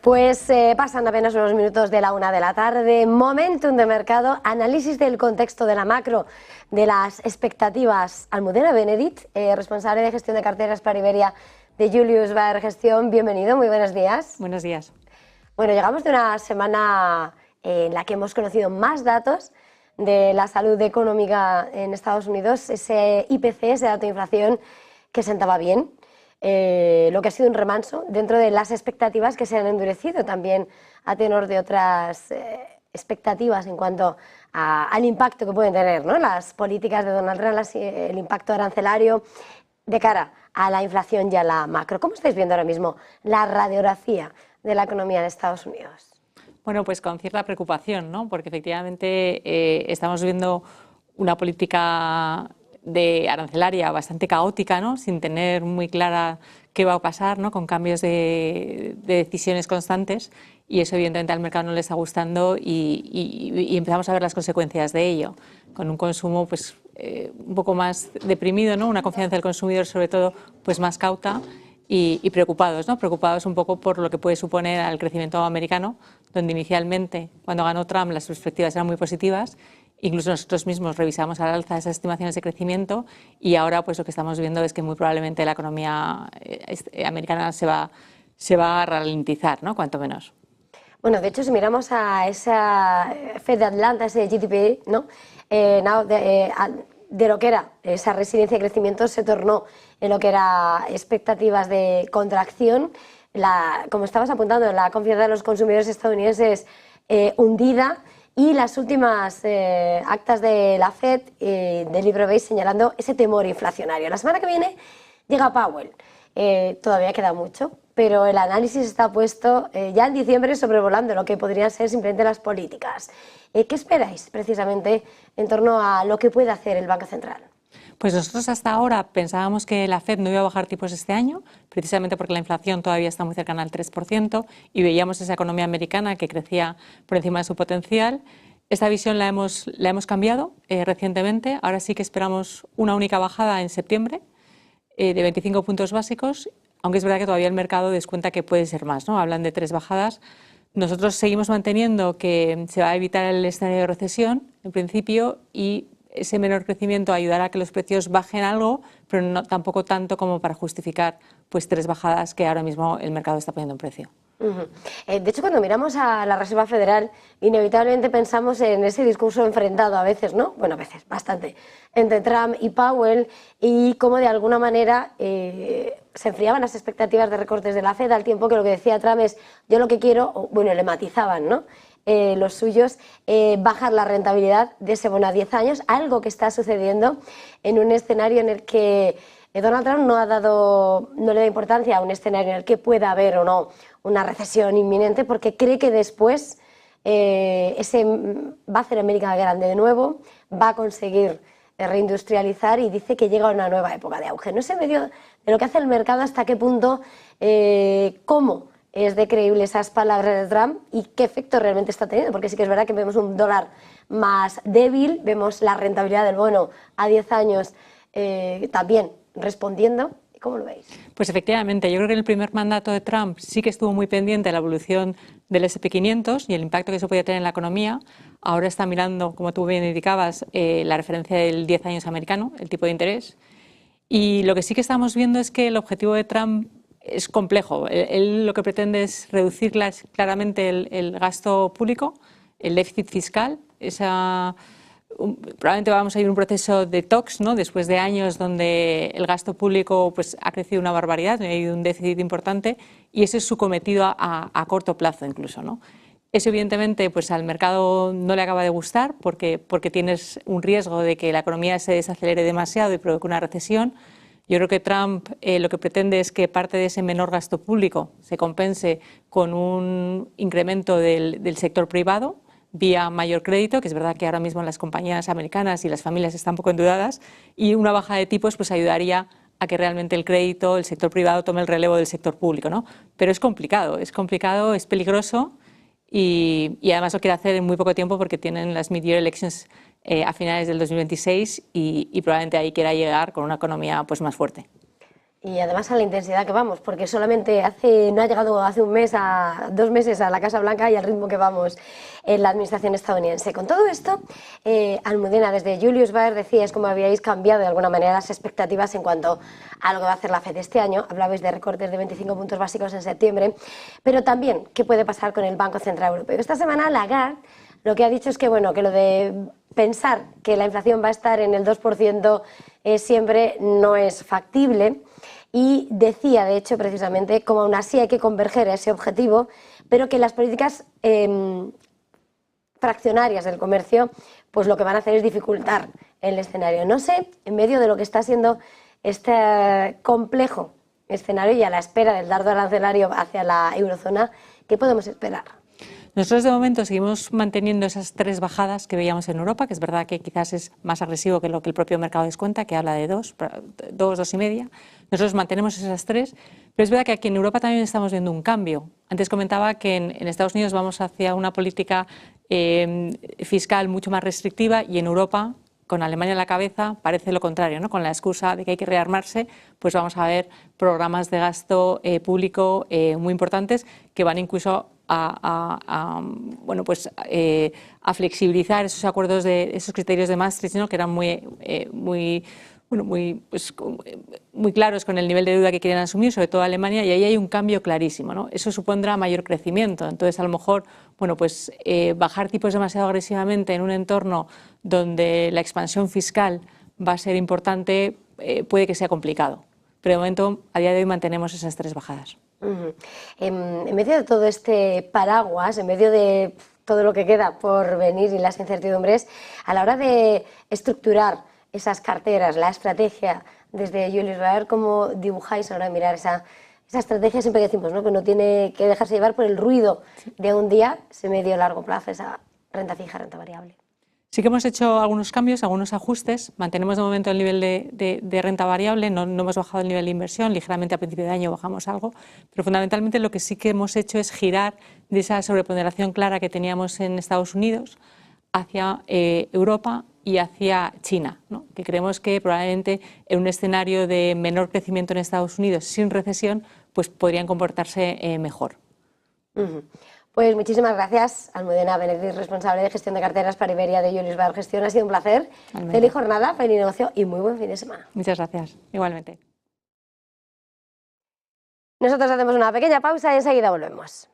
Pues pasan apenas unos minutos de la 1 de la tarde, momentum de mercado, análisis del contexto de la macro, de las expectativas. Almudena Benedit, responsable de gestión de carteras para Iberia de Julius Baer Gestión, bienvenido, muy buenos días. Buenos días. Bueno, llegamos de una semana en la que hemos conocido más datos de la salud económica en Estados Unidos, ese IPC, ese dato de inflación que sentaba bien. Lo que ha sido un remanso dentro de las expectativas que se han endurecido también a tenor de otras expectativas en cuanto al impacto que pueden tener, ¿no?, las políticas de Donald Trump, el impacto arancelario de cara a la inflación y a la macro. ¿Cómo estáis viendo ahora mismo la radiografía de la economía de Estados Unidos? Bueno, pues con cierta preocupación, ¿no?, porque efectivamente estamos viendo una política de arancelaria bastante caótica, ¿no?, sin tener muy clara qué va a pasar, ¿no?, con cambios de decisiones constantes, y eso evidentemente al mercado no le está gustando y empezamos a ver las consecuencias de ello, con un consumo pues un poco más deprimido, ¿no?, una confianza del consumidor sobre todo pues más cauta y preocupados, ¿no?, preocupados un poco por lo que puede suponer al crecimiento americano, donde inicialmente cuando ganó Trump las perspectivas eran muy positivas. Incluso nosotros mismos revisamos al alza esas estimaciones de crecimiento y ahora pues lo que estamos viendo es que muy probablemente la economía americana se va a ralentizar, ¿no?, cuanto menos. Bueno, de hecho, si miramos a esa Fed de Atlanta, ese GDP, ¿no?, de lo que era esa resiliencia y crecimiento se tornó en lo que era expectativas de contracción. Como estabas apuntando, la confianza de los consumidores estadounidenses hundida. Y las últimas actas de la FED del libro veis señalando ese temor inflacionario. La semana que viene llega Powell. Todavía queda mucho, pero el análisis está puesto ya en diciembre sobrevolando lo que podrían ser simplemente las políticas. ¿Qué esperáis precisamente en torno a lo que puede hacer el Banco Central? Pues nosotros hasta ahora pensábamos que la FED no iba a bajar tipos este año, precisamente porque la inflación todavía está muy cercana al 3% y veíamos esa economía americana que crecía por encima de su potencial. Esta visión la hemos cambiado recientemente. Ahora sí que esperamos una única bajada en septiembre de 25 puntos básicos, aunque es verdad que todavía el mercado descuenta que puede ser más, ¿no? Hablan de 3 bajadas. Nosotros seguimos manteniendo que se va a evitar el escenario de recesión en principio y ese menor crecimiento ayudará a que los precios bajen algo, pero no, tampoco tanto como para justificar pues 3 bajadas que ahora mismo el mercado está poniendo en precio. De hecho, cuando miramos a la Reserva Federal, inevitablemente pensamos en ese discurso enfrentado a veces, ¿no? Bueno, a veces, bastante, entre Trump y Powell, y cómo de alguna manera se enfriaban las expectativas de recortes de la Fed, al tiempo que lo que decía Trump es, yo lo que quiero, bueno, le matizaban, ¿no?, los suyos, bajar la rentabilidad de ese bono a 10 años, algo que está sucediendo en un escenario en el que Donald Trump no le da importancia a un escenario en el que pueda haber o no una recesión inminente, porque cree que después va a hacer América grande de nuevo, va a conseguir reindustrializar y dice que llega a una nueva época de auge. No sé, medio de lo que hace el mercado, hasta qué punto, cómo es de creíble esas palabras de Trump y qué efecto realmente está teniendo, porque sí que es verdad que vemos un dólar más débil, vemos la rentabilidad del bono a 10 años también respondiendo. ¿Cómo lo veis? Pues efectivamente, yo creo que en el primer mandato de Trump sí que estuvo muy pendiente de la evolución del S&P 500 y el impacto que eso podía tener en la economía. Ahora está mirando, como tú bien indicabas, la referencia del 10 años americano, el tipo de interés. Y lo que sí que estamos viendo es que el objetivo de Trump es complejo. Él lo que pretende es reducir claramente el gasto público, el déficit fiscal. Probablemente vamos a ir a un proceso de detox, ¿no?, después de años donde el gasto público pues, ha crecido una barbaridad, ha habido un déficit importante y ese es su cometido a corto plazo incluso, ¿no? Eso evidentemente pues, al mercado no le acaba de gustar porque tienes un riesgo de que la economía se desacelere demasiado y provoque una recesión. Yo creo que Trump lo que pretende es que parte de ese menor gasto público se compense con un incremento del sector privado vía mayor crédito, que es verdad que ahora mismo las compañías americanas y las familias están un poco endeudadas, y una baja de tipos pues ayudaría a que realmente el crédito, el sector privado tome el relevo del sector público, ¿no? Pero es complicado, es peligroso y además lo quiere hacer en muy poco tiempo porque tienen las mid-year elections a finales del 2026 y probablemente ahí quiera llegar con una economía pues más fuerte. Y además a la intensidad que vamos, porque solamente no ha llegado hace un mes, 2 meses a la Casa Blanca y al ritmo que vamos en la administración estadounidense. Con todo esto, Almudena, desde Julius Baer decíais cómo habíais cambiado de alguna manera las expectativas en cuanto a lo que va a hacer la FED este año. Hablabais de recortes de 25 puntos básicos en septiembre, pero también qué puede pasar con el Banco Central Europeo. Esta semana Lagarde lo que ha dicho es que, bueno, que lo de pensar que la inflación va a estar en el 2% siempre no es factible. Y decía, de hecho, precisamente, como aún así hay que converger a ese objetivo, pero que las políticas fraccionarias del comercio, pues lo que van a hacer es dificultar el escenario. No sé, en medio de lo que está siendo este complejo escenario y a la espera del dardo arancelario hacia la eurozona, ¿qué podemos esperar? Nosotros de momento seguimos manteniendo esas 3 bajadas que veíamos en Europa, que es verdad que quizás es más agresivo que lo que el propio mercado descuenta, que habla de 2,5. Nosotros mantenemos esas 3, pero es verdad que aquí en Europa también estamos viendo un cambio. Antes comentaba que en Estados Unidos vamos hacia una política fiscal mucho más restrictiva y en Europa, con Alemania a la cabeza, parece lo contrario, ¿no? Con la excusa de que hay que rearmarse, pues vamos a ver programas de gasto público muy importantes que van incluso a flexibilizar esos acuerdos esos criterios de Maastricht, ¿no? Que eran muy claros con el nivel de deuda que quieren asumir, sobre todo Alemania, y ahí hay un cambio clarísimo, ¿no? Eso supondrá mayor crecimiento. Entonces, a lo mejor, bajar tipos demasiado agresivamente en un entorno donde la expansión fiscal va a ser importante, puede que sea complicado. Pero de momento, a día de hoy, mantenemos esas 3 bajadas. En medio de todo este paraguas, en medio de todo lo que queda por venir y las incertidumbres, a la hora de estructurar esas carteras, la estrategia desde Julius Baer, ¿cómo dibujáis a la hora de mirar esa estrategia? Siempre decimos, ¿no?, que uno tiene que dejarse llevar por el ruido de un día, ese medio largo plazo, esa renta fija, renta variable. Sí que hemos hecho algunos cambios, algunos ajustes. Mantenemos de momento el nivel de renta variable, no hemos bajado el nivel de inversión, ligeramente a principio de año bajamos algo, pero fundamentalmente lo que sí que hemos hecho es girar de esa sobreponderación clara que teníamos en Estados Unidos hacia Europa y hacia China, ¿no? Que creemos que probablemente en un escenario de menor crecimiento en Estados Unidos sin recesión, pues podrían comportarse mejor. Pues muchísimas gracias, Almudena Benedictis, responsable de gestión de carteras para Iberia de Julius Baer Gestión. Ha sido un placer. Feliz jornada, feliz negocio y muy buen fin de semana. Muchas gracias, igualmente. Nosotros hacemos una pequeña pausa y enseguida volvemos.